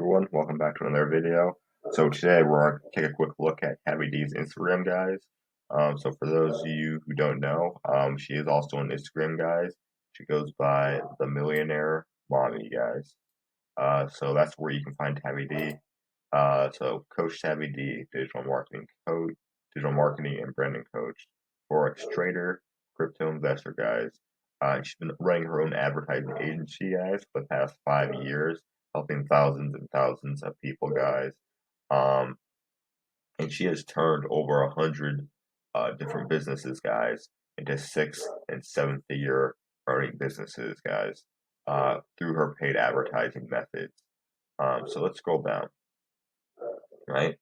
everyone, welcome back to another video. So today we're going to take a quick look at Tavey Dee's Instagram, guys. So for those of you who don't know, she is also on Instagram, guys. She goes by the Millionaire Mommy, guys. So that's where you can find Tavey Dee. So Coach Tavey Dee, digital marketing coach, digital marketing and branding coach, forex trader, crypto investor, guys. She's been running her own advertising agency, guys, for the past 5 years, helping thousands and thousands of people, guys. Um, and she has turned over 100 different businesses, guys, into 6- and 7-figure earning businesses, guys, through her paid advertising methods. So let's scroll down, right?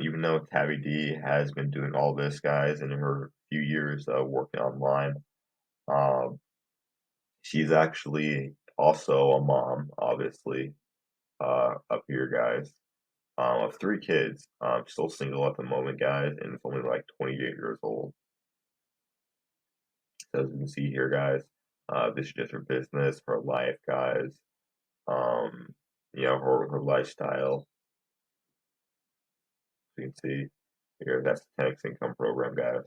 Even though Tavey Dee has been doing all this, guys, in her few years working online, um, she's actually also a mom, obviously, up here, guys, of 3 kids. Still single at the moment, guys, and it's only like 28 years old. So as you can see here, guys, this is just her business, her life, guys. Her lifestyle. You can see here, that's the 10x income program, guys.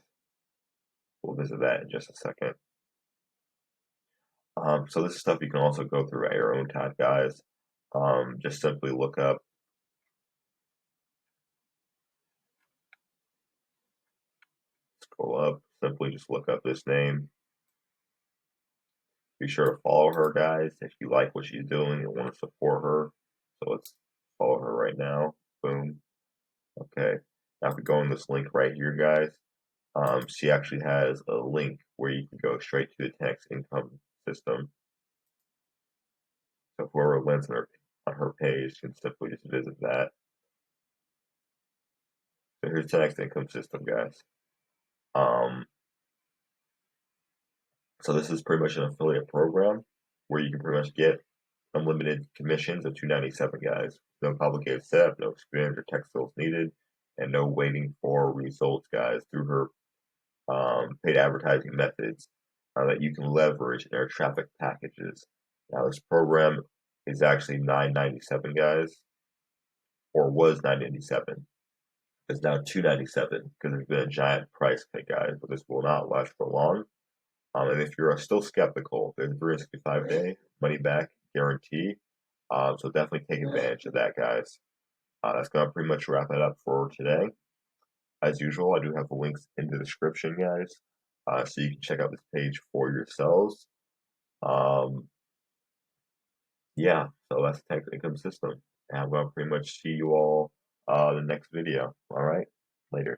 We'll visit that in just a second. So this is stuff you can also go through at your own time, guys. Just simply look up scroll up, simply just look up this name. Be sure to follow her, guys, if you like what she's doing and want to support her. So let's follow her right now. Boom. Okay. Now if we go on this link right here, guys, she actually has a link where you can go straight to the 10x income system. So whoever lands on her page can simply just visit that. So here's 10x income system, guys. So this is pretty much an affiliate program where you can pretty much get unlimited commissions of $297, guys. No complicated setup, no experience or tech skills needed, and no waiting for results, guys, through her paid advertising methods that you can leverage in their traffic packages. Now this program is actually $997, guys, or was $997. It's now $297 because there's been a giant price cut, guys, but this will not last for long. And if you're still skeptical, there's a 365-day money back guarantee. So definitely take advantage of that, guys. That's going to pretty much wrap it up for today. As usual, I do have the links in the description, guys, so you can check out this page for yourselves. Yeah, so that's the tax income system. And I'm going to pretty much see you all in the next video. All right, later.